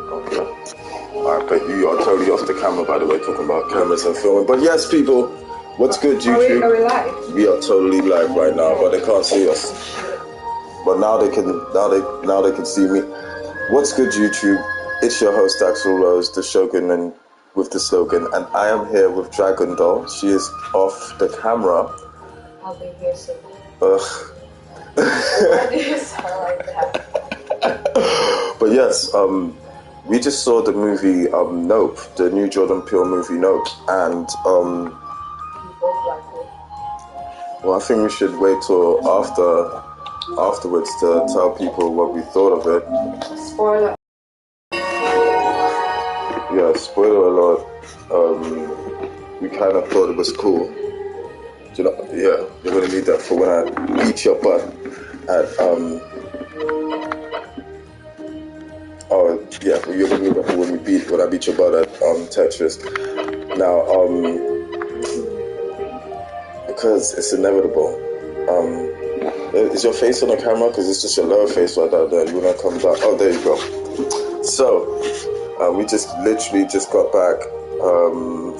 Okay. Alright, but you are totally off the camera, by the way, talking about cameras and filming. But yes, people, what's good, YouTube? Are we live? We are totally live right now, but they can't see us. But now they can. Now they can see me. What's good, YouTube? It's your host Axel Rose, the Shogun, and with the slogan, and I am here with Dragon Doll. She is off the camera. I'll be here soon. Ugh. Why do you sound like that? But yes, we just saw the movie Nope, the new Jordan Peele movie Nope, and You both like it. well, I think we should wait till afterwards to tell people what we thought of it. Spoiler. Yeah, spoiler alert. We kind of thought it was cool. You know, yeah, you're gonna need that for when I beat your butt at Oh yeah, you're gonna need that for when I beat your butt at Tetris. Now because it's inevitable. Is your face on the camera? Because it's just your lower face right out there. You wanna come down? Oh, there you go. So we literally just got back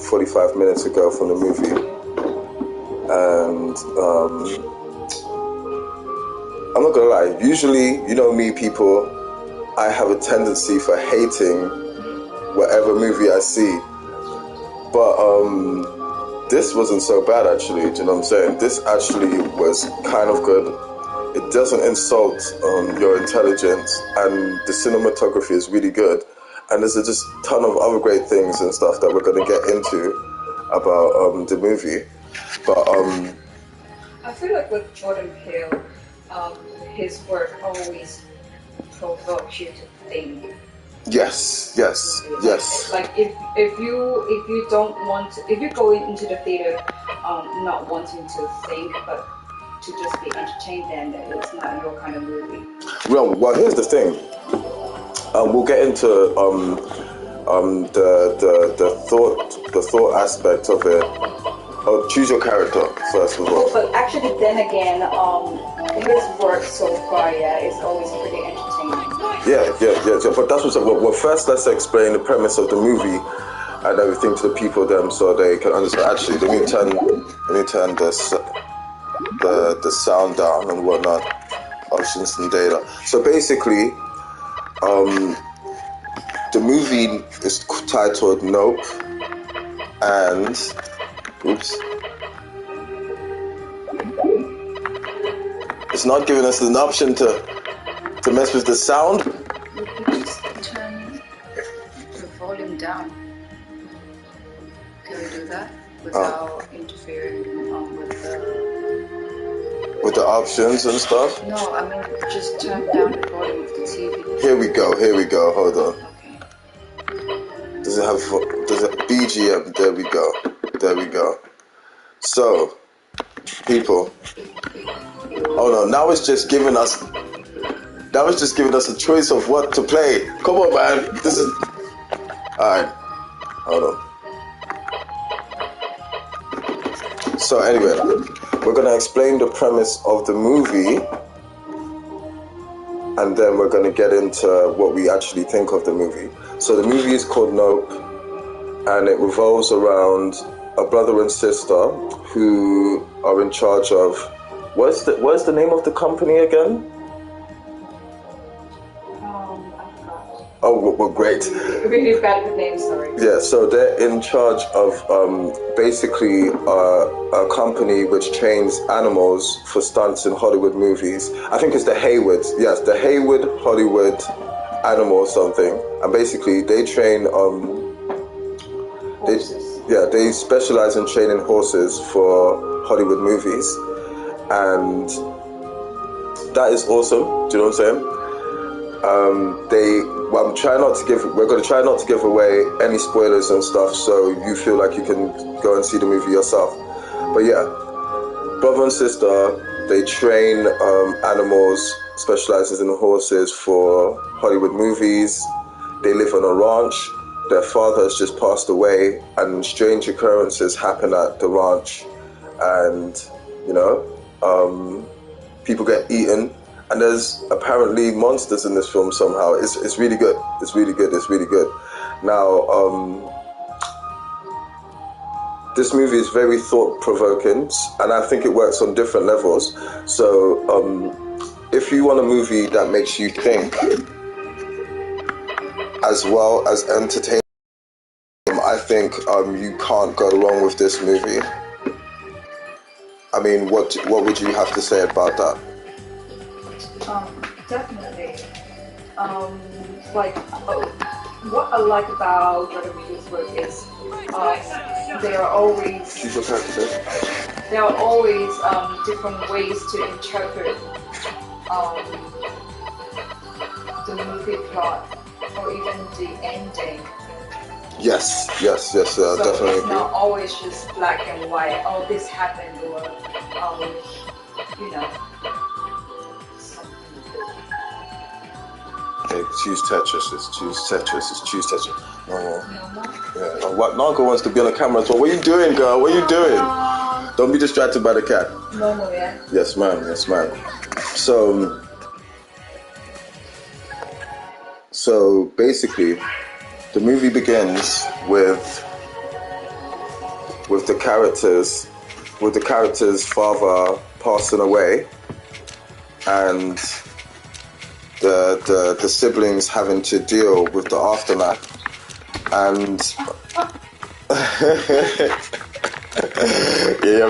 45 minutes ago from the movie, and I'm not gonna lie. Usually, you know me, people, I have a tendency for hating whatever movie I see, but this wasn't so bad actually. Do you know what I'm saying? This actually was kind of good. It doesn't insult your intelligence, and the cinematography is really good. And there's just a ton of other great things and stuff that we're going to get into about the movie. But I feel like with Jordan Peele, his work always provokes you to think. yes. Like if you don't want to, if you go into the theater not wanting to think but to just be entertained, then it's not your kind of movie. Well, here's the thing. We'll get into the thought aspect of it. Oh, choose your character first of all. But actually, then again, his work so far, is always pretty entertaining. Yeah. But that's what's up. Well, first let's explain the premise of the movie and everything to the people then, so they can understand. Actually, let me turn the sound down and whatnot. Options and data. So basically, the movie is titled Nope, and it's not giving us an option to mess with the sound. You could just turn the volume down. Can we do that without interfering with the options and stuff? No, I mean just turn down the volume of the TV. Here we go. Hold on. Okay. Does it BGM? There we go. So, people. Oh no, now it's just giving us a choice of what to play. Come on, man. This is alright. Hold on. So anyway, we're gonna explain the premise of the movie, and then we're gonna get into what we actually think of the movie. So the movie is called Nope, and it revolves around a brother and sister who are in charge of what's the name of the company again? I forgot. Oh, well, great. Really bad with names, sorry. Yeah, so they're in charge of basically a company which trains animals for stunts in Hollywood movies. I think it's the Haywoods. Yes, the Haywood Hollywood Animal something. And basically they train they specialize in training horses for Hollywood movies, and that is awesome. Do you know what I'm saying? We're going to try not to give away any spoilers and stuff, so you feel like you can go and see the movie yourself. But yeah, brother and sister, they train animals, specializes in horses for Hollywood movies. They live on a ranch. Their father has just passed away, and strange occurrences happen at the ranch, and people get eaten, and there's apparently monsters in this film somehow. It's really good. It's really good. It's really good. Now, this movie is very thought-provoking, and I think it works on different levels. So, if you want a movie that makes you think as well as entertain, I think you can't go wrong with this movie. I mean, what would you have to say about that? Definitely. What I like about Jordan Peele's work is there are always different ways to interpret the movie plot or even the ending. Yes, So definitely. it's not always just black and white. Oh, this happened, or you know. Okay, choose Tetris. It's choose Tetris. No more. No more? Yeah. What Naga wants to be on the camera as well. What are you doing, girl? What are you doing? Don't be distracted by the cat. No more, yeah. Yes, ma'am. So basically, the movie begins with the character's father passing away, and the siblings having to deal with the aftermath. And What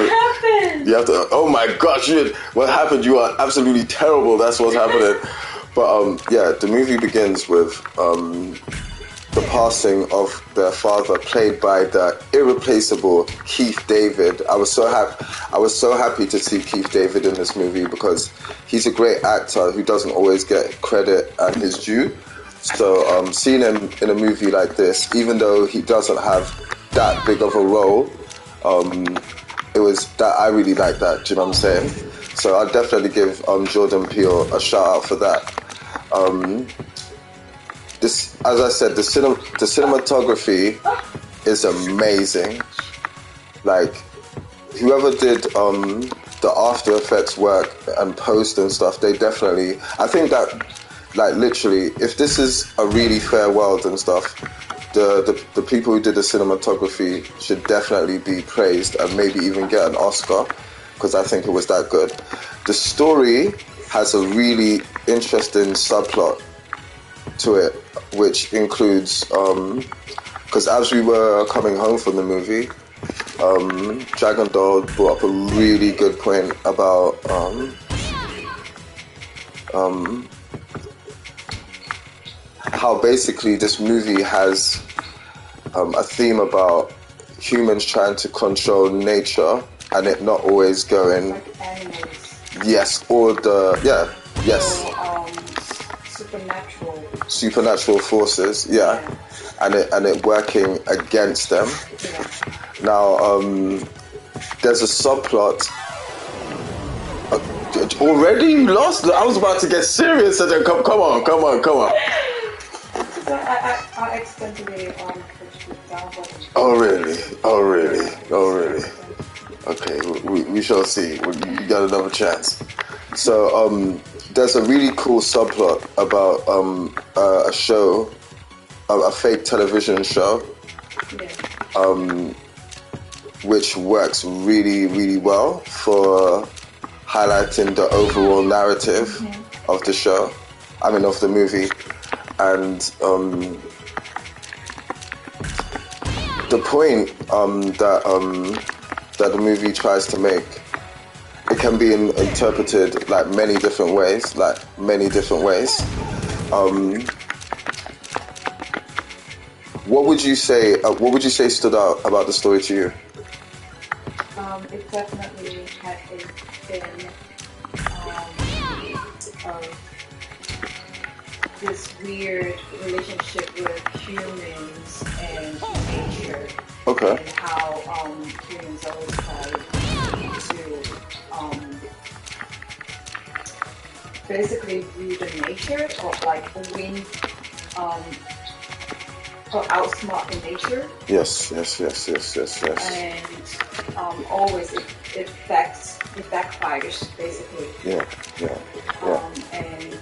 happened? you have to. Oh my gosh! What happened? You are absolutely terrible. That's what's happening. But the movie begins with the passing of their father, played by the irreplaceable Keith David. I was so happy to see Keith David in this movie because he's a great actor who doesn't always get credit and his due. So seeing him in a movie like this, even though he doesn't have that big of a role, it was that I really like that. Do you know what I'm saying? So I'll definitely give Jordan Peele a shout out for that. This, as I said, the cinematography is amazing. Like, whoever did the After Effects work and post and stuff, they definitely, I think that, like, literally, if this is a really fair world and stuff, the people who did the cinematography should definitely be praised and maybe even get an Oscar, because I think it was that good. The story has a really interesting subplot to it, which includes, because as we were coming home from the movie, Dragon Doll brought up a really good point about how basically this movie has a theme about humans trying to control nature and it not always going. Like animals. Yes, or yes. Or, supernatural forces, and it working against them. Yeah. Now, there's a subplot. Already you lost? I was about to get serious. And then come on. I accidentally pushed it down. Oh really? Okay, we shall see. You got another chance. So, there's a really cool subplot about a show, a fake television show, which works really, really well for highlighting the overall narrative of the show. I mean, of the movie, and the point that the movie tries to make. It can be interpreted like many different ways. What would you say? What would you say stood out about the story to you? It definitely had a thing of this weird relationship with humans and nature. Okay. And how humans always try to basically view the nature or like win outsmart in nature. Yes. And always it backfires basically. Yeah. And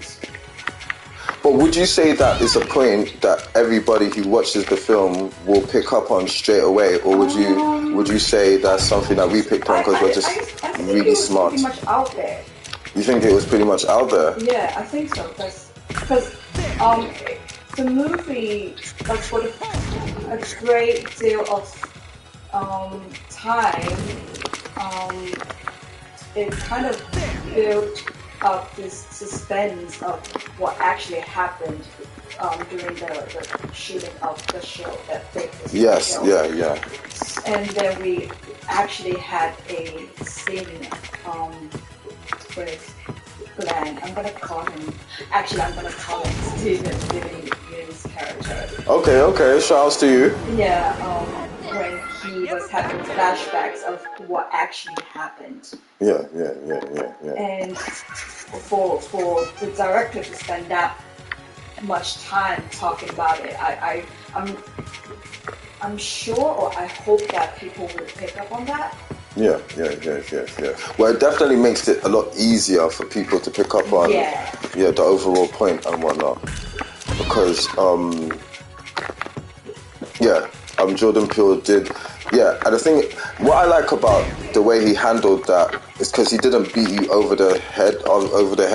But would you say that is a point that everybody who watches the film will pick up on straight away, or would you say that's something that we picked on because we're just I think really it was smart? pretty much out there. You think it was pretty much out there? Yeah, I think so. Because the movie, like for a great deal of time, it kind of built up this suspense of what actually happened during the shooting of the show, that big Yes, show. yeah. And then we actually had a scene with Glenn. I'm gonna call him Steven Yeun's character. Okay, shouts to you. Yeah, when he was having flashbacks of what actually happened. Yeah. And for the director to spend that much time talking about it, I'm sure, or I hope that people will pick up on that. Yeah. Well, it definitely makes it a lot easier for people to pick up on the overall point and whatnot. Because Jordan Peele did. Yeah, and the thing, what I like about the way he handled that is because he didn't beat you over the head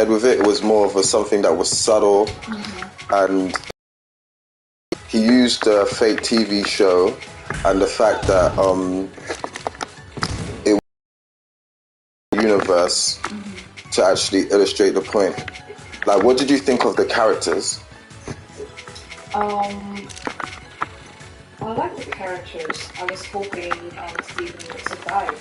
with it. It was more of something that was subtle, and he used the fake TV show and the fact that it was a universe to actually illustrate the point. Like, what did you think of the characters? I like the characters. I was hoping Steven would survive.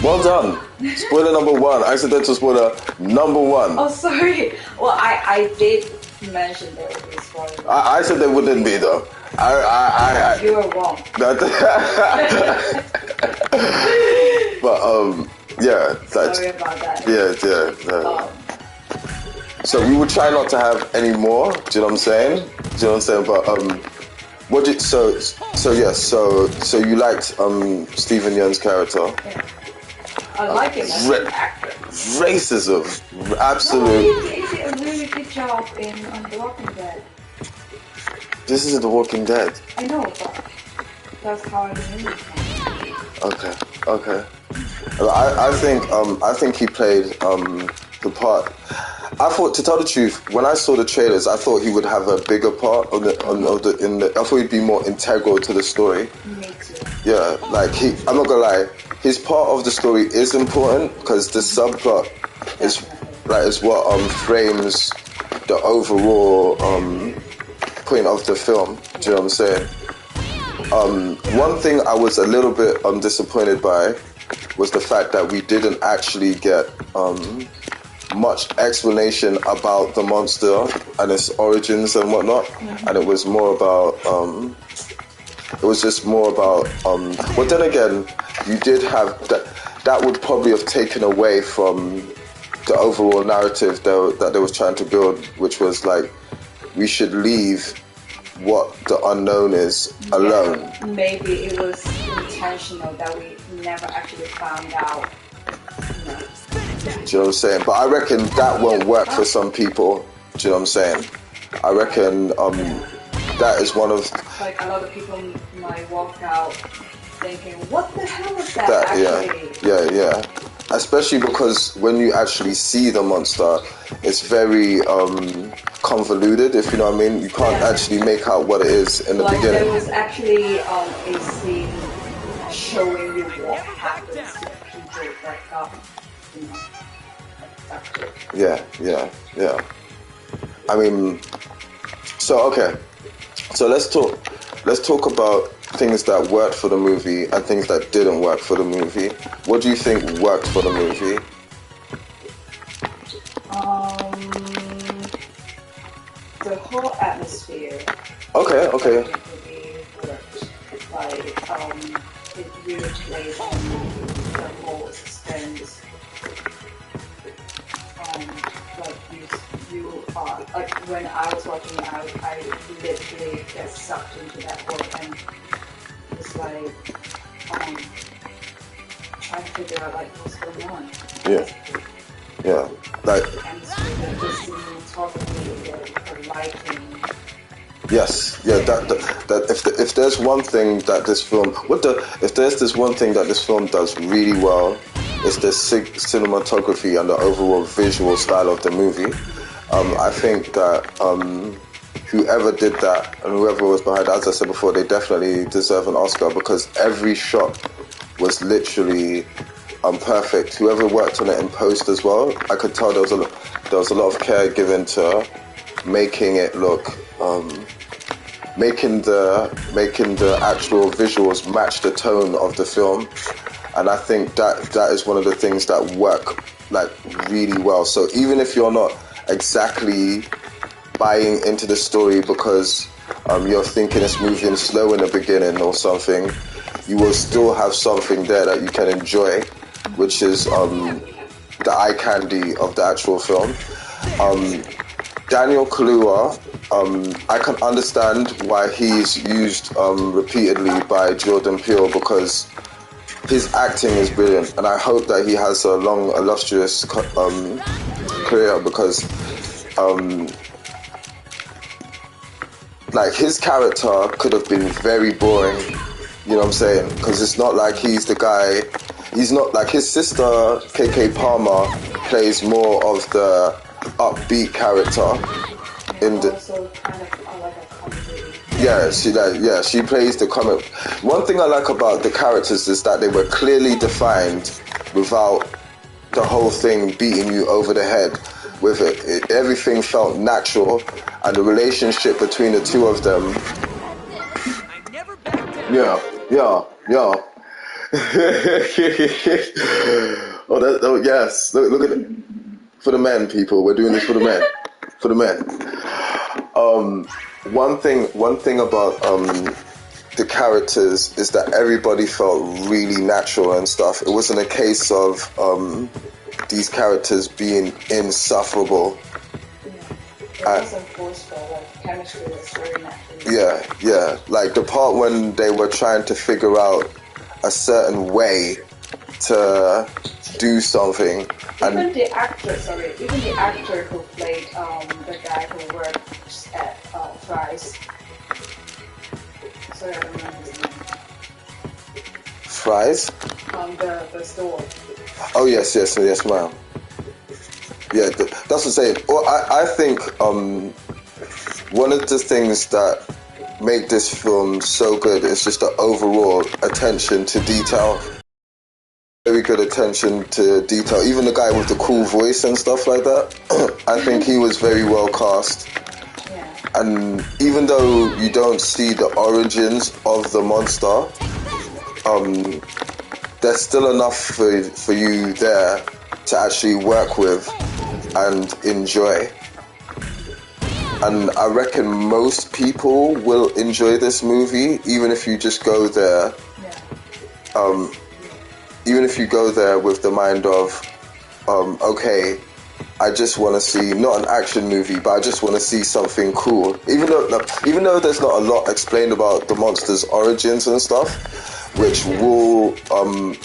Well done. Spoiler number one. Accidental spoiler number one. Oh, sorry. Well, I did mention there would be a spoiler. I said there wouldn't be though. You were wrong. But yeah. Sorry about that. Yeah. So we would try not to have any more. Do you know what I'm saying? But so you liked Steven Yeun's character? Yeah. I like him as an actor. Racism, absolute. No, he did a really good job in The Walking Dead. This isn't The Walking Dead. I know, but that's how I remember him. Okay. I think he played the part. I thought, to tell the truth, when I saw the trailers, I thought he would have a bigger part I thought he'd be more integral to the story. Me too. Yeah, like I'm not gonna lie, his part of the story is important because the subplot is what frames the overall point of the film. Do you know what I'm saying? One thing I was a little bit disappointed by was the fact that we didn't actually get much explanation about the monster and its origins and whatnot, and it was more about well, then again, you did have that would probably have taken away from the overall narrative that they was trying to build, which was like, we should leave what the unknown is alone. Yeah, maybe it was intentional that we never actually found out. Do you know what I'm saying? But I reckon that won't work for some people. Do you know what I'm saying? I reckon that is one of... Like, a lot of people might walk out thinking, what the hell is that actually? Yeah. Especially because when you actually see the monster, it's very convoluted, if you know what I mean. You can't actually make out what it is in the beginning. There was actually a scene showing you what happens to people that got, abducted. Yeah. I mean, so let's talk about things that worked for the movie and things that didn't work for the movie. What do you think worked for the movie? The whole atmosphere. Okay. Really worked. Like, it really played on the whole suspense. Like you are, like when I was watching it, I literally get sucked into that world and it's like trying to figure out like what's going on. Yeah, like And so the cinematography, the lighting. yes, yeah. That if there's one thing that this film, if there's this one thing that this film does really well, it's the cinematography and the overall visual style of the movie. I think that whoever did that and whoever was behind it, as I said before, they definitely deserve an Oscar because every shot was literally perfect. Whoever worked on it in post as well, I could tell there was a lot of care given to making it look, making the actual visuals match the tone of the film, and I think that is one of the things that work like really well. So even if you're not exactly buying into the story because you're thinking it's moving slow in the beginning or something, you will still have something there that you can enjoy, which is the eye candy of the actual film. Daniel Kaluuya, I can understand why he's used repeatedly by Jordan Peele because his acting is brilliant, and I hope that he has a long, illustrious career because like his character could have been very boring, you know what I'm saying? Because it's not like he's the guy. He's not like his sister KK Palmer plays more of the upbeat character in the. Also kind of like a comedy. Yeah, she plays the comic. One thing I like about the characters is that they were clearly defined without the whole thing beating you over the head with it. Everything felt natural, and the relationship between the two of them. Yeah. Oh, yes. Look at it. For the men, people. We're doing this for the men. For the men. One thing about the characters is that everybody felt really natural and stuff. It wasn't a case of these characters being insufferable. It wasn't forceful, like chemistry was very natural. Yeah. Like the part when they were trying to figure out a certain way to do something. Even the actor who played the guy who works at Fry's. Sorry, I don't remember his name. Fries? The store. Oh yes, ma'am. Yeah, that's what I'm saying. Well, I think one of the things that make this film so good is just the overall attention to detail. Very good attention to detail. Even the guy with the cool voice and stuff like that, I think he was very well cast. Yeah. And even though you don't see the origins of the monster, there's still enough for you there to actually work with and enjoy. And I reckon most people will enjoy this movie, even if you just go there. Yeah. Even if you go there with the mind of, okay, I just want to see not an action movie, but I just want to see something cool. Even though there's not a lot explained about the monster's origins and stuff, which will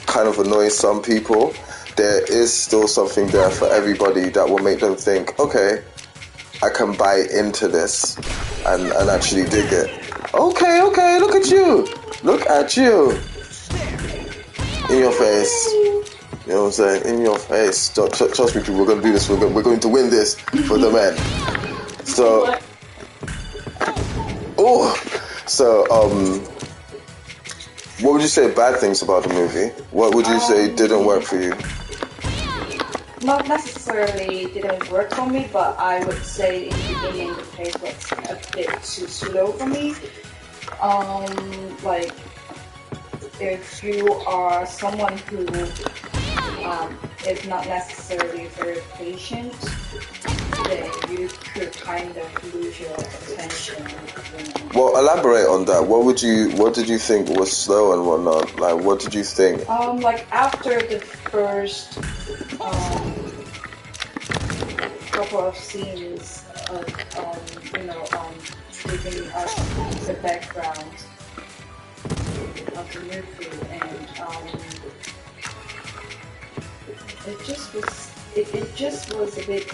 kind of annoy some people, there is still something there for everybody that will make them think, okay, I can buy into this and actually dig it. Okay, look at you. In your face. You know what I'm saying? In your face. Trust me, people, we're going to do this. We're going to win this for the men. So, what would you say bad things about the movie? What would you say didn't work for you? Not necessarily didn't work for me, but I would say in the beginning the pace was a bit too slow for me. Like if you are someone who is not necessarily very patient, then you could kind of lose your attention. Well, elaborate on that. What did you think was slow and whatnot? Like, what did you think? Like after the first couple of scenes of giving us the background of the movie, and it just was a bit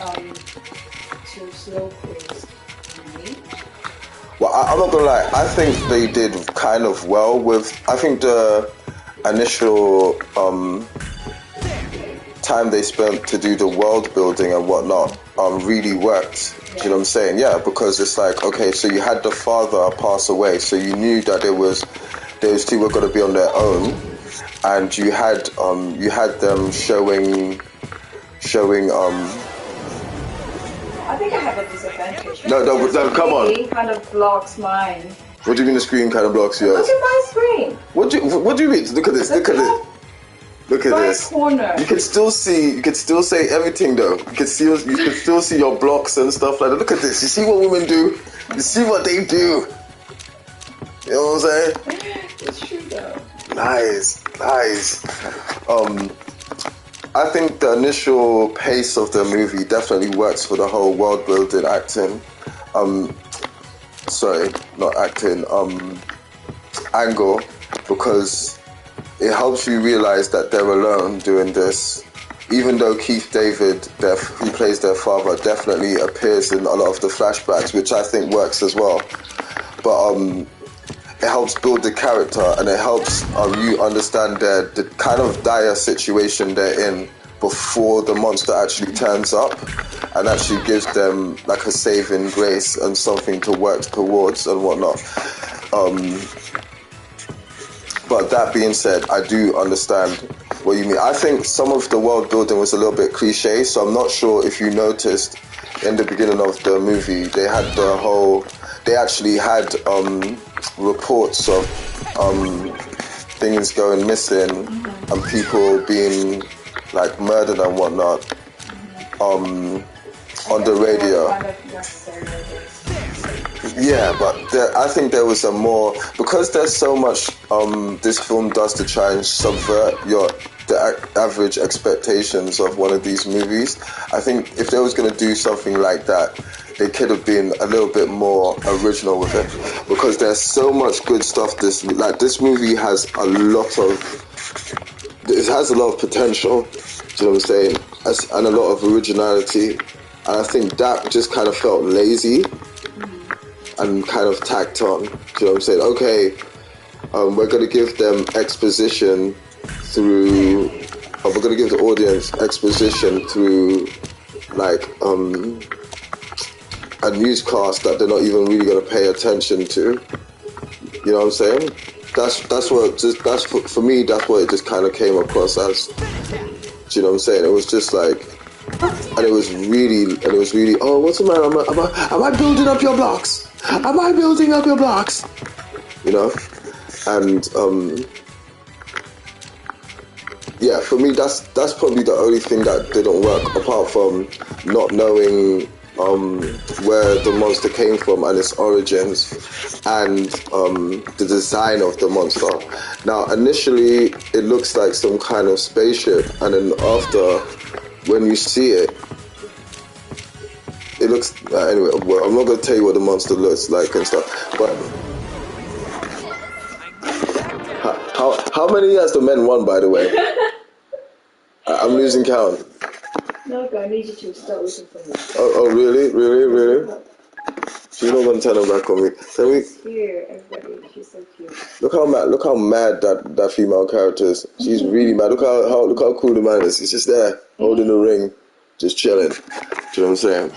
too slow paced for me. Well, I'm not gonna lie. I think they did kind of well with. I think the initial time they spent to do the world building and whatnot really worked. Do you know what I'm saying? Yeah, because it's like, okay, so you had the father pass away, so you knew that those two were going to be on their own, and you had them showing. I think I have a disadvantage. No, come on. It kind of blocks mine. What do you mean the screen kind of blocks yours? Look at my screen. What do you mean? Look at this. Look at this. Look at this. Corner. You can still say everything though. You can still see your blocks and stuff like that. Look at this. You see what women do? You see what they do? You know what I'm saying? It's true though. Nice. I think the initial pace of the movie definitely works for the whole world building acting. Sorry, not acting. Angle, because it helps you realize that they're alone doing this. Even though Keith David, who plays their father, definitely appears in a lot of the flashbacks, which I think works as well. But it helps build the character, and it helps you understand the kind of dire situation they're in before the monster actually turns up, and actually gives them like a saving grace and something to work towards and whatnot. But that being said, I do understand what you mean. I think some of the world building was a little bit cliche, so I'm not sure if you noticed in the beginning of the movie, they actually had reports of things going missing and people being like murdered and whatnot on the radio. Yeah, but I think there was a more, because there's so much this film does to try and subvert the average expectations of one of these movies. I think if they was going to do something like that, they could have been a little bit more original with it, because there's so much good stuff. This movie has a lot of potential. Do you know what I'm saying? And a lot of originality, and I think that just kind of felt lazy and kind of tacked on. Do you know what I'm saying? Okay, we're going to give them exposition through, we're going to give the audience exposition through like a newscast that they're not even really going to pay attention to. You know what I'm saying? For me, that's what it just kind of came across as. Do you know what I'm saying? It was just like, and it was really, oh, what's the matter? Am I building up your blocks? Am I building up your blocks? You know? And yeah, for me, that's probably the only thing that didn't work, apart from not knowing where the monster came from and its origins, and the design of the monster. Now, initially, it looks like some kind of spaceship, and then after, when you see it, it looks anyway. Well, I'm not gonna tell you what the monster looks like and stuff, but how many has the men won, by the way? I'm losing count. No, I need you to start looking for me. Oh, really? She's not gonna turn her back on me. Here, everybody, she's so cute. Look how mad that female character is. She's really mad. Look how cool the man is. He's just there, holding the ring, just chilling. Do you know what I'm saying?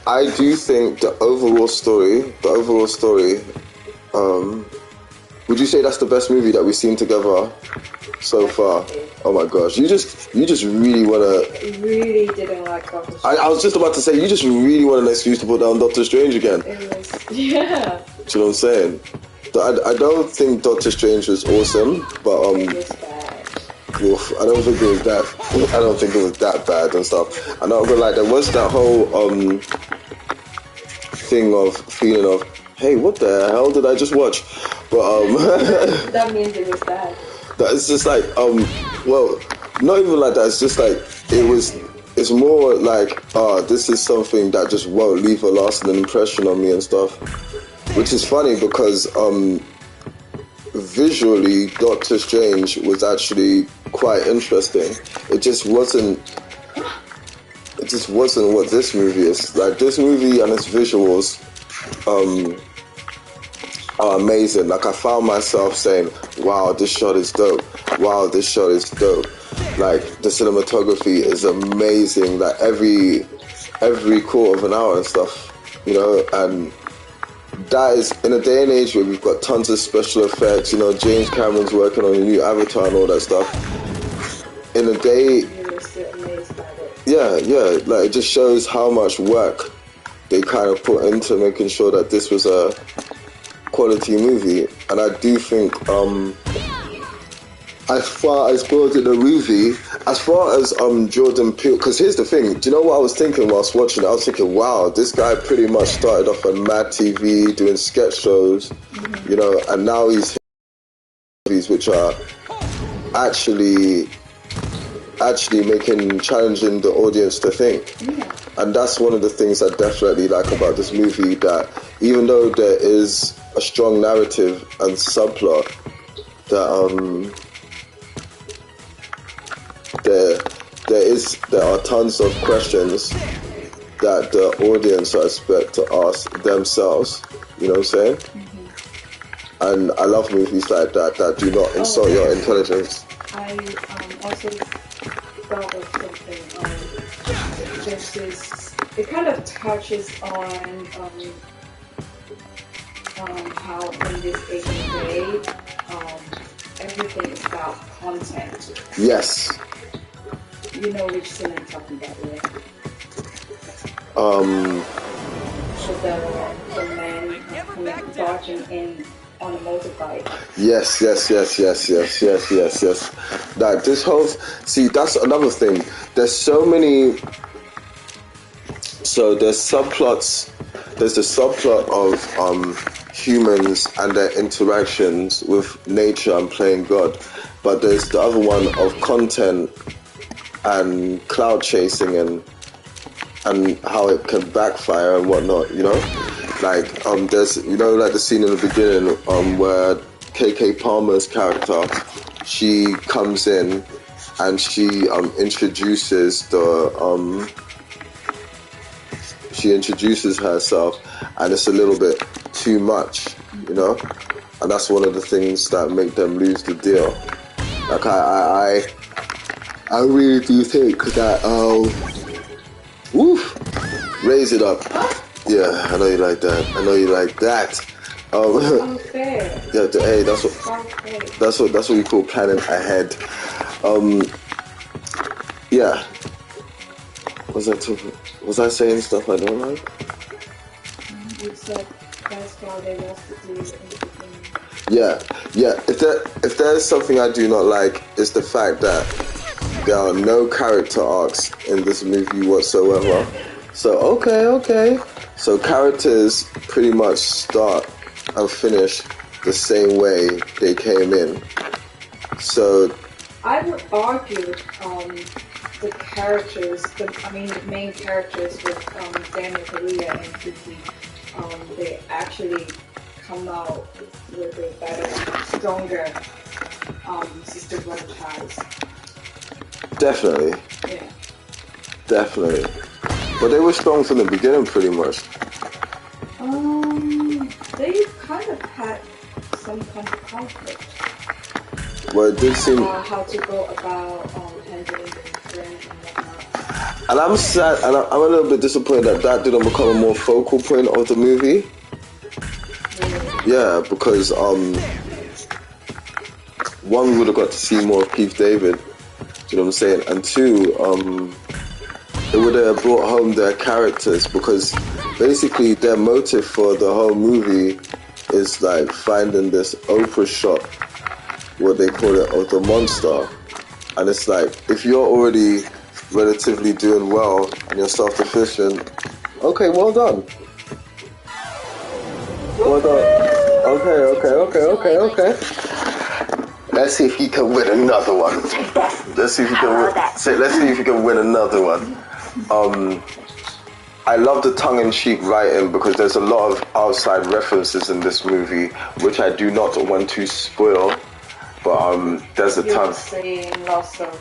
I do think the overall story, would you say that's the best movie that we've seen together so far? Oh my gosh, you just really really didn't like Doctor Strange. I was just about to say, you just really want an excuse to put down Doctor Strange again. It was, yeah. Do you know what I'm saying? I don't think Doctor Strange was awesome, but it was bad. Oof, I don't think it was that bad and stuff. I'm not gonna lie, there was that whole feeling of, hey, what the hell did I just watch? But that means it was bad. It's just like well, not even like that. It's just like it was it's more like, this is something that just won't leave a lasting impression on me and stuff. Which is funny because visually, Doctor Strange was actually quite interesting. It just wasn't what this movie is. Like, this movie and its visuals are amazing. Like, I found myself saying, wow, this shot is dope. Wow, this shot is dope. Like, the cinematography is amazing. Like, every quarter of an hour and stuff, you know, and that is in a day and age where we've got tons of special effects. You know, James Cameron's working on a new Avatar and all that stuff. In a day, yeah, like, it just shows how much work they kind of put into making sure that this was a quality movie. And I do think, as far as building the movie, as far as Jordan Peele, because here's the thing, do you know what I was thinking whilst watching it? I was thinking, wow, this guy pretty much started off on Mad TV doing sketch shows, you know, and now he's movies which are actually challenging the audience to think. And that's one of the things I definitely like about this movie, that even though there is a strong narrative and subplot, that there are tons of questions that the audience are expect to ask themselves, you know what I'm saying? And I love movies like that do not insult your intelligence. I also thought of something. It kind of touches on how in this age and day, everything is about content. Yes. You know which scene I'm talking about, right? So the man barging in on a motorbike. Yes. Like, this whole, see, that's another thing. There's so many. So there's subplots. There's the subplot of humans and their interactions with nature and playing God, but there's the other one of content and cloud chasing and how it can backfire and whatnot, you know? Like, there's, you know, like the scene in the beginning where KK Palmer's character, she comes in and she introduces herself, and it's a little bit too much, you know? And that's one of the things that make them lose the deal. Like, I really do think that, raise it up. Yeah, I know you like that. Unfair. Yeah, hey, that's what we call planning ahead. Yeah. Was I saying stuff I don't like? You said that's why they lost the deal. Yeah. If there's something I do not like, it's the fact that there are no character arcs in this movie whatsoever. So okay. So characters pretty much start and finish the same way they came in. So I would argue the characters, the main characters with Daniel Kaluuya and Kiki, they actually come out with a better, stronger sister-brother ties. Definitely. Yeah. Definitely. But they were strong from the beginning, pretty much. They kind of had some kind of conflict. Well, it did seem. How to go about handling the friends and whatnot. And I'm sad, and I'm a little bit disappointed that didn't become a more focal point of the movie. Really? Yeah, because one, we would have got to see more of Keith David. Do you know what I'm saying? And two, it would have brought home their characters, because basically their motive for the whole movie is like finding this Oprah shot, what they call it, of the monster. And it's like, if you're already relatively doing well and you're self-sufficient, okay, well done. Well done. Okay. Let's see if he can win another one. Let's see if he can win. Let's see if he can win another one. I love the tongue-in-cheek writing because there's a lot of outside references in this movie, which I do not want to spoil. But there's a ton. You're saying lots of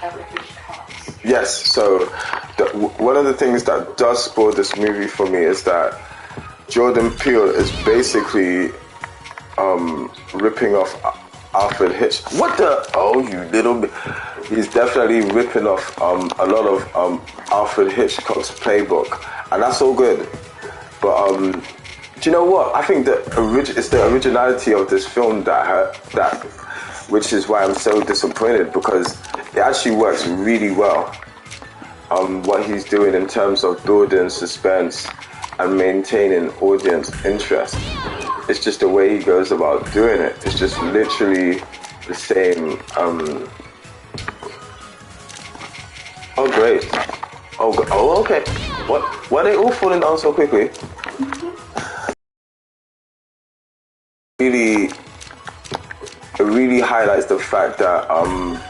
African cuts. Yes. So one of the things that does spoil this movie for me is that Jordan Peele is basically ripping off Alfred Hitchcock. What the? Oh, you little bit. He's definitely ripping off a lot of Alfred Hitchcock's playbook, and that's all good. But do you know what? I think it's the originality of this film that which is why I'm so disappointed, because it actually works really well. What he's doing in terms of building suspense and maintaining audience interest. It's just the way he goes about doing it. It's just literally the same. Oh, great. Oh, okay. What? Why are they all falling down so quickly? It really highlights the fact that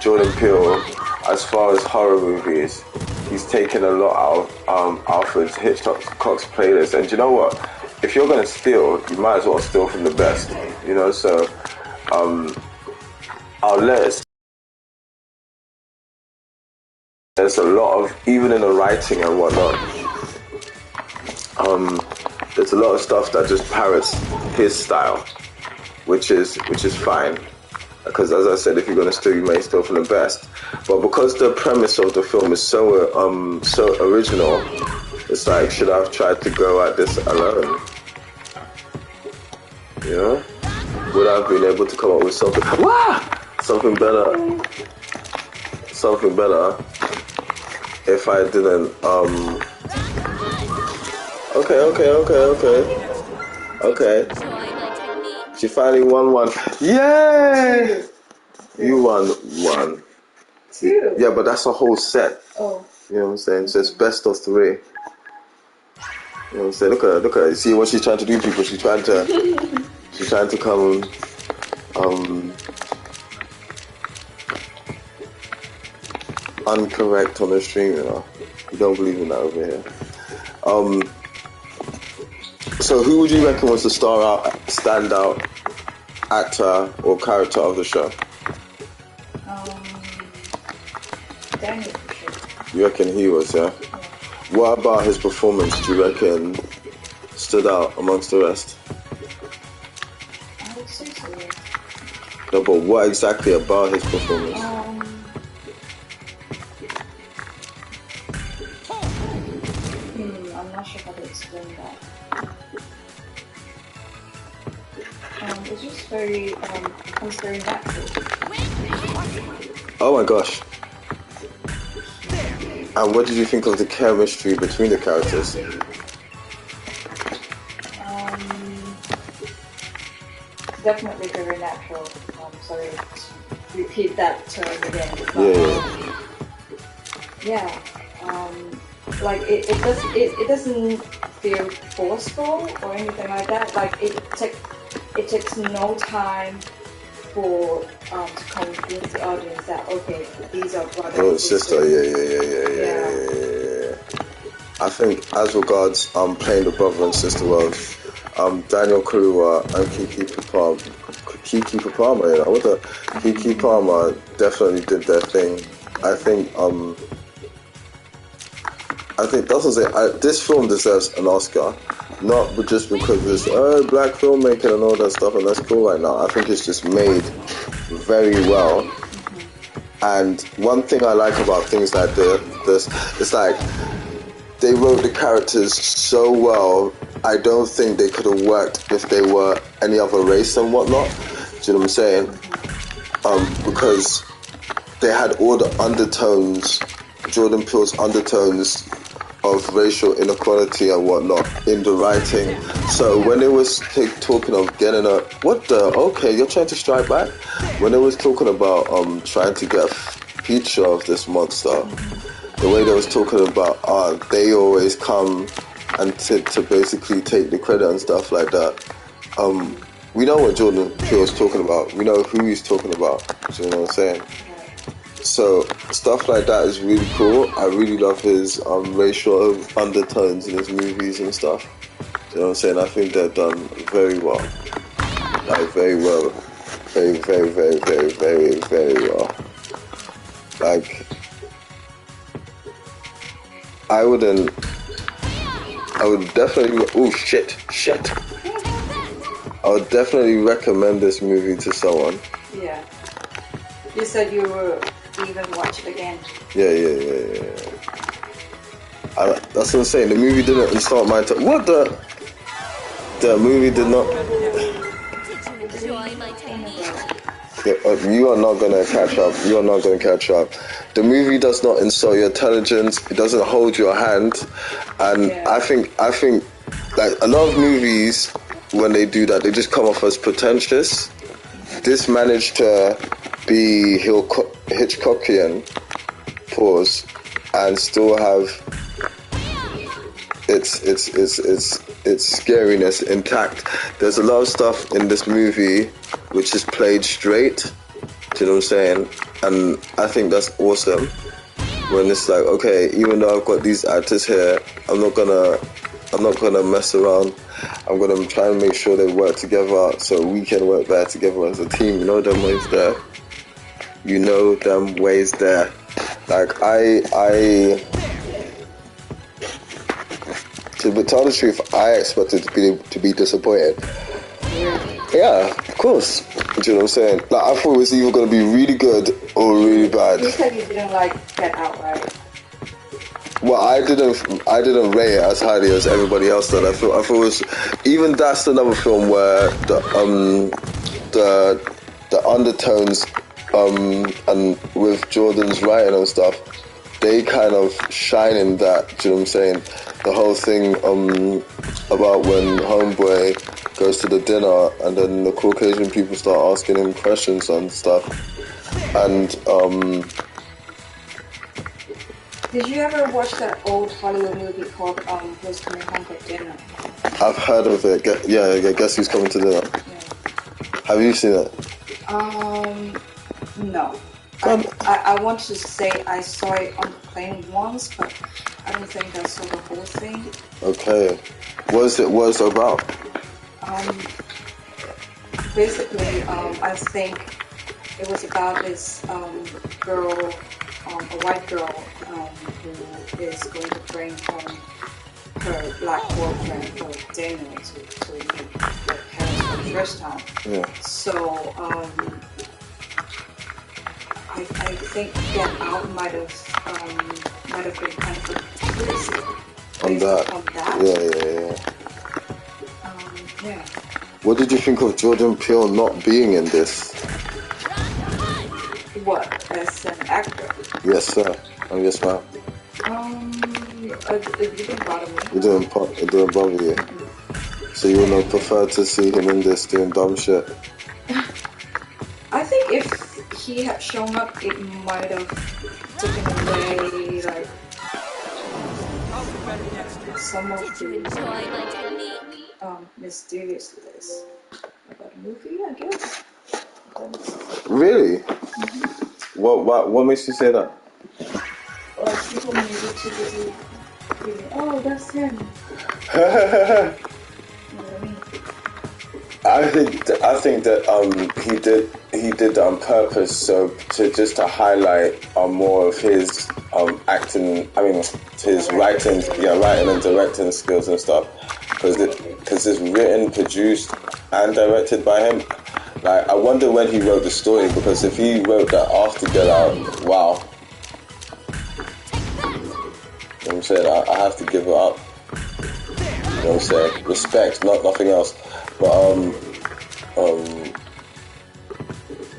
Jordan Peele, as far as horror movies, he's taken a lot out of Alfred Hitchcock's playlist. And you know what? If you're gonna steal, you might as well steal from the best. You know, so I'll let it. There's a lot of, even in the writing and whatnot, there's a lot of stuff that just parrots his style, which is fine. Because as I said, if you're gonna steal, you may steal from the best. But because the premise of the film is so original, it's like, should I have tried to go at this alone? You know? Would I have been able to come up with something better if I didn't Okay. She finally won one. Yay! You won one. 2. Yeah, but that's a whole set. Oh. You know what I'm saying? So it's best of 3. You know what I'm saying? Look at her. You see what she's trying to do, people? She's trying to come uncorrect on the stream, you know. You don't believe in that over here. So who would you reckon was the standout actor or character of the show? Daniel. You reckon he was, yeah? What about his performance do you reckon stood out amongst the rest? I would say so. No, but what exactly about his performance? I'm not sure how to explain that. It's just very, it's very natural. Oh my gosh. And what did you think of the chemistry between the characters? Definitely very natural. Sorry to repeat that term again. But, like it doesn't feel forceful or anything like that. Like it takes no time for to convince the audience that okay, these are brother and sister. Yeah. I think as regards playing the brother and sister world, Daniel Kaluuya and Kiki Palmer definitely did their thing. I think this film deserves an Oscar, not just because it's black filmmaking and all that stuff, and that's cool right now. I think it's just made very well. And one thing I like about things like this, it's like they wrote the characters so well. I don't think they could have worked if they were any other race and whatnot. Do you know what I'm saying? Because they had all the undertones, Jordan Peele's undertones of racial inequality and whatnot in the writing. So when it was talking of getting you're trying to strike back? When it was talking about trying to get a feature of this monster, the way they was talking about they always come and to basically take the credit and stuff like that, we know what Jordan Peele is talking about. We know who he's talking about. Do you know what I'm saying? So stuff like that is really cool. I really love his racial undertones in his movies and stuff. Do you know what I'm saying? I think they're done very well. Like very well. Very, very, very, very, very, very well. Like I would definitely I would definitely recommend this movie to someone. Yeah. You said you will even watch it again. Yeah. That's what I'm saying. The movie didn't insult my time. What the? The movie did not. You are not gonna catch up. You are not gonna catch up. The movie does not insult your intelligence. It doesn't hold your hand, and I think like a lot of movies when they do that, they just come off as pretentious. This managed to be Hitchcockian, pause, and still have its scariness intact. There's a lot of stuff in this movie which is played straight. Do you know what I'm saying? And I think that's awesome. When it's like, okay, even though I've got these actors here, I'm not gonna mess around. I'm gonna try and make sure they work together so we can work better together as a team. You know them ways there. You know them ways there. Like to tell the truth, I expected to be disappointed. Yeah, of course. Do you know what I'm saying? Like I thought it was either gonna be really good or really bad. You said you didn't like Get Out, right? Well, I didn't rate it as highly as everybody else did. I thought it was, even that's another film where the undertones and with Jordan's writing and stuff, they kind of shine in that. Do you know what I'm saying? The whole thing about when Homeboy goes to the dinner and then the Caucasian people start asking him questions and stuff, and Did you ever watch that old Hollywood movie called Who's Coming Home for Dinner? I've heard of it. Guess Who's Coming to Dinner. Yeah. Have you seen it? No. I want to say I saw it on the plane once, but I don't think I saw the whole thing. Okay. What is it about? Basically, I think it was about this girl, a white girl, who is going to bring home her black boyfriend for dinner to meet her parents for the first time. Yeah. So, I think Get Out might have been kind of a twist On that. Yeah. Yeah. What did you think of Jordan Peele not being in this? What, as an actor? Yes, sir. And yes, ma'am. It didn't bother me. It didn't bother you. So you would have preferred to see him in this doing dumb shit? I think if he had shown up, it might have taken away like some of the mysteriousness about the movie, I guess. Really? Mm-hmm. What makes you say that? Or people maybe too busy feeling, oh, that's him. You know what I mean? I think that he did that on purpose, so to highlight more of his acting. I mean, his writing and directing skills and stuff. Because it's written, produced, and directed by him. Like, I wonder when he wrote the story, because if he wrote that after Get Out, wow. You know what I'm saying? I have to give it up. You know what I'm saying? Respect, nothing else. But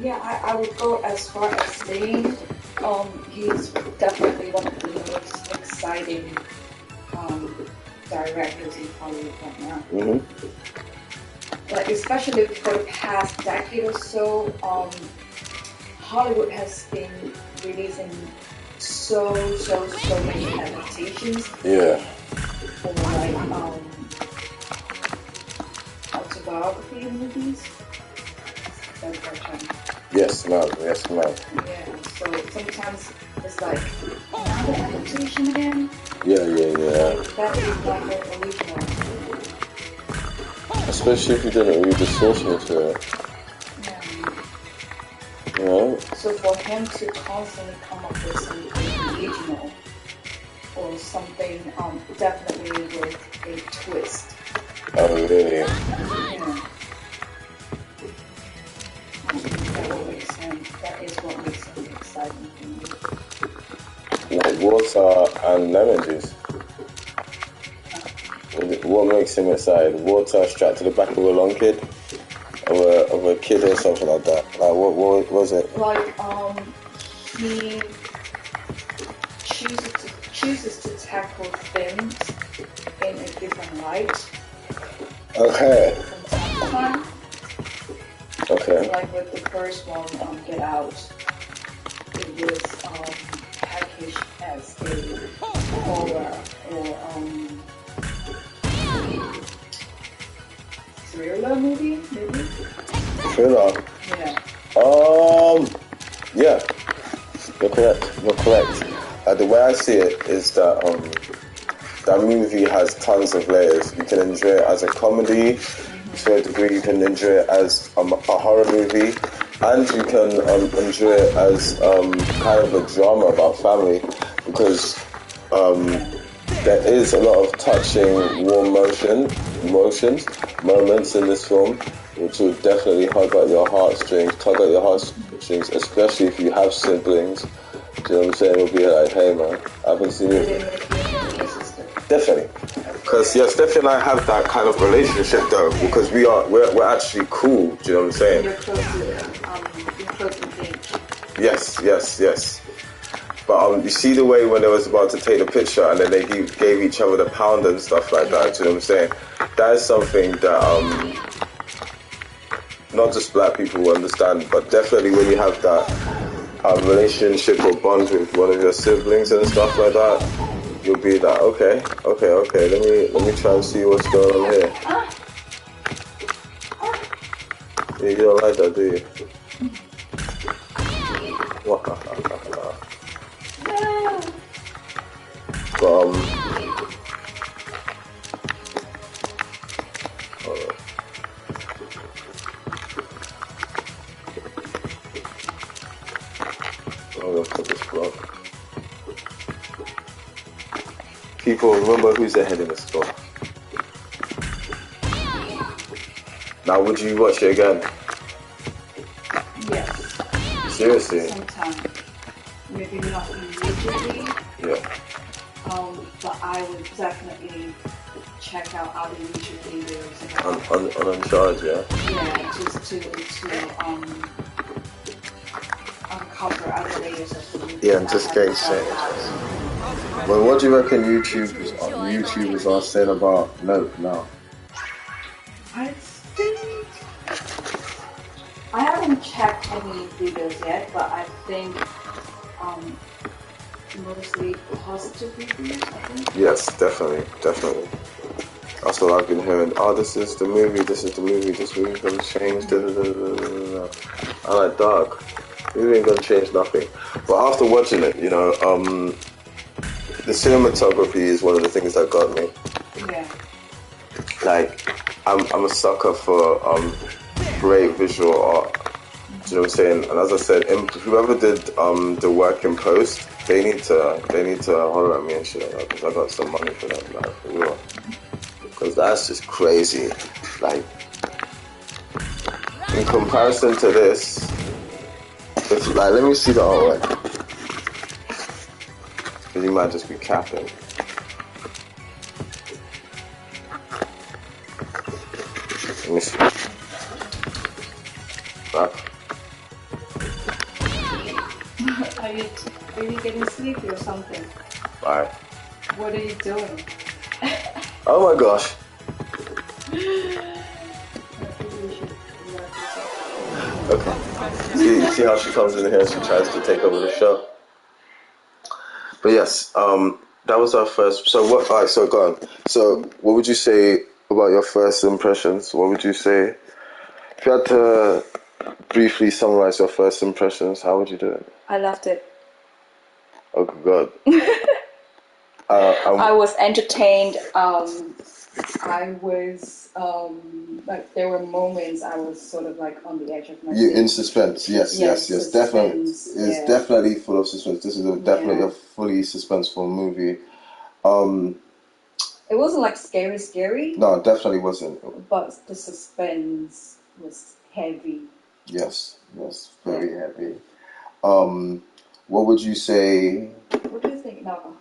yeah, I would go as far as saying he's definitely one of the most exciting directors in Hollywood right now. Mm-hmm. Like, especially for the past decade or so, Hollywood has been releasing so many adaptations. Yeah. For like biography in movies. That's our time. Yes, ma'am. Yes, ma'am. Yeah, so sometimes it's like another adaptation again. Yeah. Like, that is not the original. Especially if you didn't read the source material. Yeah. You know? So for him to constantly come up with something original or something definitely with a twist. Oh, really? Yeah. That is what makes him exciting for me. Like water and lemon juice. What makes him excited? Water strapped to the back of a long kid? Of a kid or something like that? Like, what was it? Like, he chooses to tackle things in a different light. Okay. From time to time. Okay. Like with the first one, Get Out, it was packaged as a horror or thriller movie, maybe? Thriller? Yeah. Yeah. You're correct. The way I see it is that that movie has tons of layers. You can enjoy it as a comedy, to a degree. You can enjoy it as a horror movie, and you can enjoy it as kind of a drama about family, because there is a lot of touching, warm moments in this film, which will definitely tug at your heartstrings, especially if you have siblings. Do you know what I'm saying? It'll be like, hey man, I haven't seen you. Definitely. Because Steffi and I have that kind of relationship though, because we're actually cool, do you know what I'm saying? You're close to engaged. Yes. But you see the way when they was about to take the picture and then they gave each other the pound and stuff like that, do you know what I'm saying? That is something that not just black people will understand, but definitely when you have that relationship or bond with one of your siblings and stuff like that, you'll be like, okay, let me try and see what's going on here. Yeah, you don't like that, do you? But I'm gonna put this vlog. People, remember who's ahead in the score. Now, would you watch it again? Yes. Seriously? Sometimes. Maybe not immediately. Yeah. But I would definitely check out other YouTube videos. On Uncharged, yeah? Yeah, just to uncover other layers of the movie. Yeah, and just get excited. Well, what do you reckon YouTubers are saying about Nope now? I think I haven't checked any videos yet, but I think mostly positive reviews, I think. Yes, definitely. That's what I've been hearing. Oh, this is the movie gonna change. I'm like, dog, movie ain't gonna change nothing. But after watching it, you know, the cinematography is one of the things that got me. Yeah. Like, I'm a sucker for great visual art. Do you know what I'm saying? And as I said, whoever did the work in post, they need to holler at me and shit like that, because I got some money for that, like, for real. Because that's just crazy. Like, in comparison to this, it's like, let me see the artwork. Because you might just be capping. Let me see. Back. Are you getting sleepy or something? Alright. What are you doing? Oh my gosh. Okay. See how she comes in here and she tries to take over the show. But yes, that was our first. So what? Alright, so go on. So what would you say about your first impressions, what would you say? If you had to briefly summarize your first impressions, how would you do it? I loved it. Oh, God. I was entertained. I was like there were moments I was sort of like on the edge of my seat. In suspense, yes, definitely. It's definitely full of suspense. This is definitely a fully suspenseful movie. It wasn't like scary. No, it definitely wasn't. But the suspense was heavy. Yes, very heavy. What would you say? What do you think, Nava?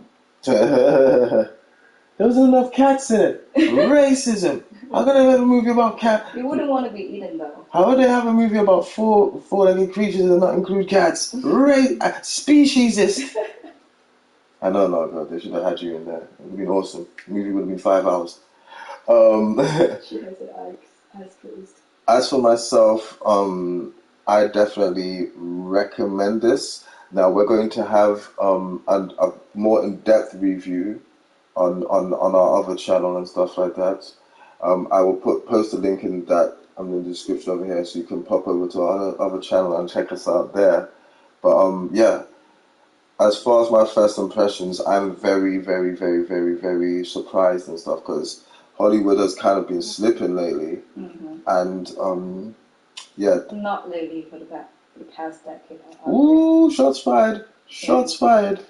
There wasn't enough cats in it. Racism. How could they have a movie about cats? You wouldn't want to be eaten though. How would they have a movie about four-legged creatures and not include cats? Speciesist. I know, no, God, they should have had you in there. It would have been awesome. The movie would have been 5 hours. She has her eyes closed. As for myself, I definitely recommend this. Now we're going to have a more in-depth review on our other channel and stuff like that. I will post a link in the description over here, so you can pop over to our other channel and check us out there. But yeah, as far as my first impressions, I'm very, very, very, very, very surprised and stuff because Hollywood has kind of been slipping lately, and yeah. Not lately, for the past decade. Ooh, shots fired! Shots fired!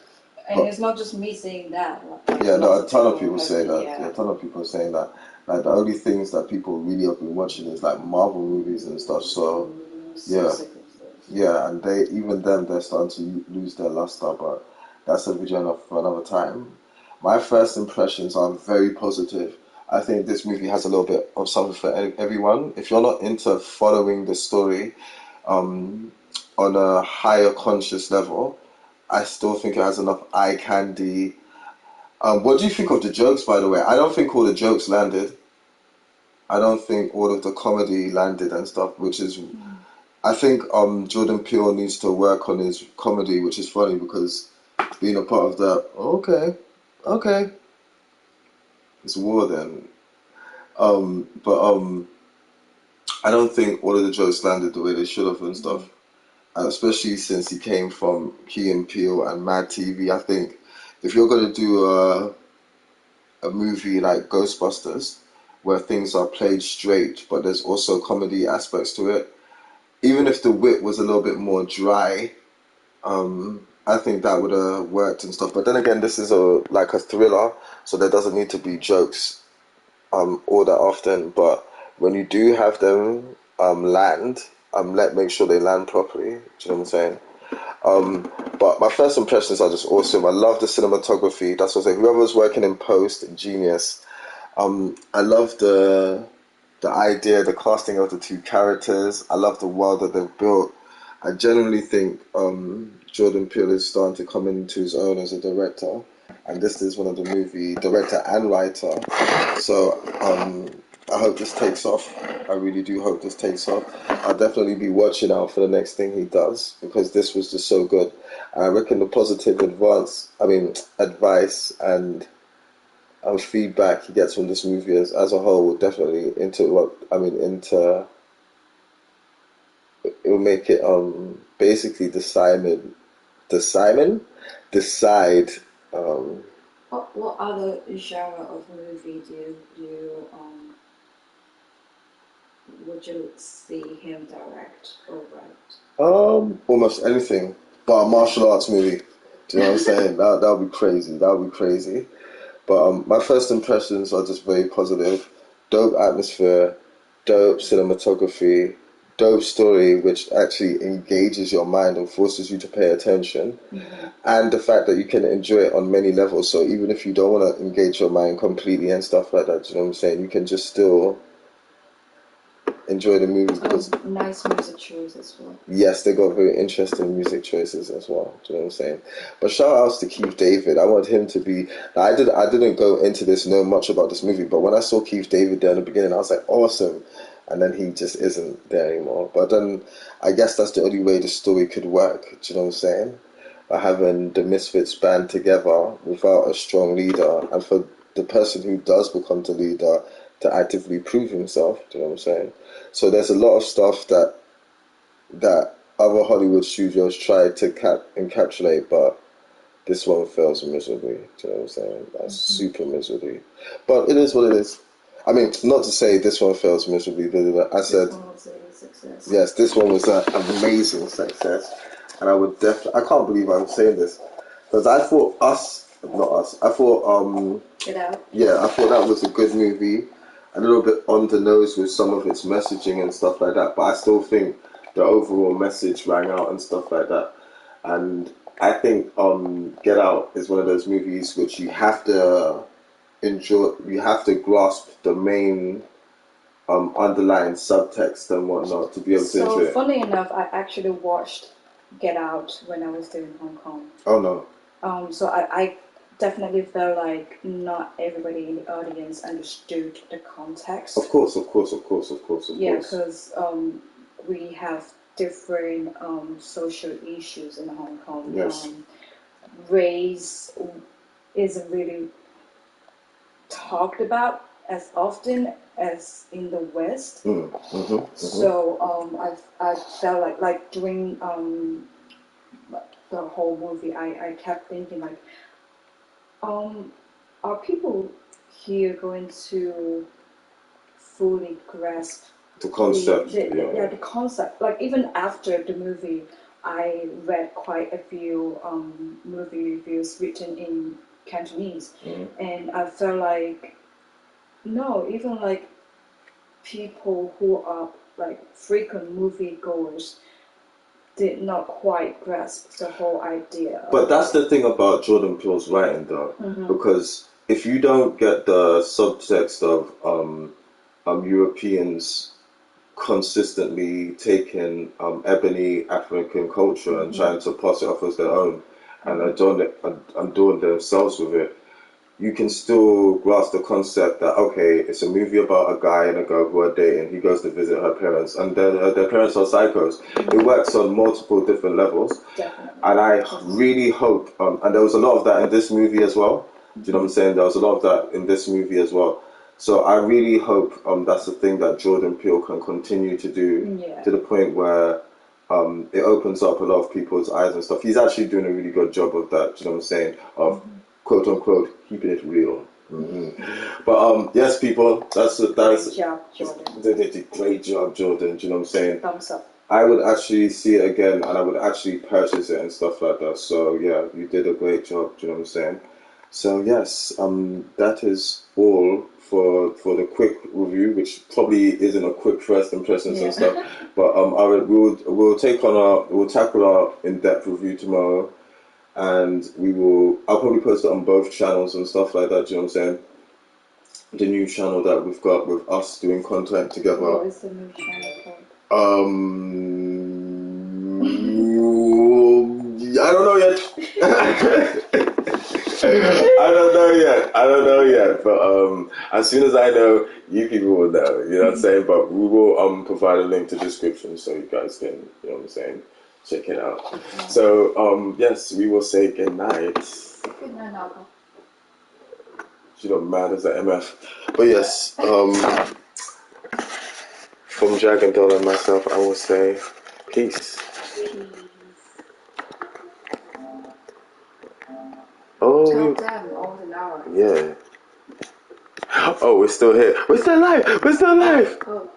And it's not just me saying that. Like, yeah, no, a ton of people say that. Yeah, a ton of people are saying that. Like the only things that people really have been watching is like Marvel movies and stuff. So yeah, yeah, and they're starting to lose their luster. But that's a video for another time. My first impressions are very positive. I think this movie has a little bit of something for everyone. If you're not into following the story on a higher conscious level, I still think it has enough eye candy. What do you think of the jokes, by the way? I don't think all the jokes landed. I don't think all of the comedy landed and stuff, which is... I think Jordan Peele needs to work on his comedy, which is funny because being a part of that... Okay. It's war then. But I don't think all of the jokes landed the way they should have and stuff. Especially since he came from Key and Peele and Mad TV. I think if you're going to do a movie like Ghostbusters, where things are played straight, but there's also comedy aspects to it, even if the wit was a little bit more dry, I think that would have worked and stuff. But then again, this is like a thriller, so there doesn't need to be jokes all that often. But when you do have them land, make sure they land properly. Do you know what I'm saying? But my first impressions are just awesome. I love the cinematography. That's what I say. Whoever's working in post, genius. I love the idea, the casting of the two characters. I love the world that they've built. I genuinely think Jordan Peele is starting to come into his own as a director, and this is one of the movie director and writer. So I hope this takes off. I really do hope this takes off. I'll definitely be watching out for the next thing he does because this was just so good. And I reckon the positive advice and feedback he gets from this movie as a whole will definitely it will make it basically decide what other genre of movie do you would you see him direct or write? Almost anything but a martial arts movie. Do you know what I'm saying? That would be crazy. That would be crazy. But my first impressions are just very positive. Dope atmosphere, dope cinematography, dope story, which actually engages your mind and forces you to pay attention. And the fact that you can enjoy it on many levels. So even if you don't want to engage your mind completely and stuff like that, do you know what I'm saying? You can just still enjoy the movie because nice music choices as well. Yes, they got very interesting music choices as well. Do you know what I'm saying? But shout outs to Keith David. I want him to be. I didn't go into this know much about this movie, but when I saw Keith David there in the beginning, I was like, awesome. And then he just isn't there anymore. But then I guess that's the only way the story could work. Do you know what I'm saying? By having the Misfits band together without a strong leader, and for the person who does become the leader to actively prove himself. Do you know what I'm saying? So there's a lot of stuff that other Hollywood studios try to encapsulate, but this one fails miserably. Do you know what I'm saying? That's super miserably. But it is what it is. I mean, not to say this one fails miserably, but I said, This one was a success. yes, this one was an amazing success. And I would definitely, I can't believe I'm saying this, because I thought I thought, Get Out. yeah, I thought that was a good movie. A little bit on the nose with some of its messaging and stuff like that, but I still think the overall message rang out and stuff like that. And I think Get Out is one of those movies which you have to enjoy. You have to grasp the main underlying subtext and whatnot to be able to enjoy So it. funny enough, I actually watched Get Out when I was still in Hong Kong. Oh no. So I definitely felt like not everybody in the audience understood the context. Of course. Yeah, because we have different social issues in Hong Kong. Yes. Race isn't really talked about as often as in the West. So I felt like during the whole movie, I kept thinking like, are people here going to fully grasp The concept. the concept? Like even after the movie, I read quite a few movie reviews written in Cantonese, and I felt like no, even like people who are like frequent movie goers did not quite grasp the whole idea. But that's the thing about Jordan Peele's writing, though, because if you don't get the subtext of Europeans consistently taking ebony African culture and trying to pass it off as their own and adorn themselves with it, you can still grasp the concept that, okay, it's a movie about a guy and a girl who are dating. He goes to visit her parents, and their parents are psychos. It works on multiple different levels. Definitely. And I really hope, and there was a lot of that in this movie as well. Do you know what I'm saying? There was a lot of that in this movie as well. So I really hope that's the thing that Jordan Peele can continue to do, to the point where it opens up a lot of people's eyes and stuff. He's actually doing a really good job of that. Do you know what I'm saying? Of quote unquote keeping it real. But yes, people, that's Great job, Jordan. they did a great job, Jordan. Do you know what I'm saying? Thumbs up. I would actually see it again, and I would actually purchase it and stuff like that. So yeah, you did a great job. Do you know what I'm saying? So yes, that is all for the quick review, which probably isn't a quick first impressions and stuff. But we'll tackle our in-depth review tomorrow, and I'll probably post it on both channels and stuff like that. Do you know what I'm saying? The new channel that we've got with us doing content together. What is the new channel called? I don't know yet. I don't know yet. But as soon as I know, you people will know. You know what I'm saying? But we will provide a link to the description so you guys can, you know what I'm saying, check it out. So yes, we will say good night. Good night, Malcolm. She not mad as an MF. But yes, from Jack and Doll and myself, I will say peace. Oh, Tell them all an hour. Yeah. Oh, we're still here. We're still alive. We're still alive. Oh.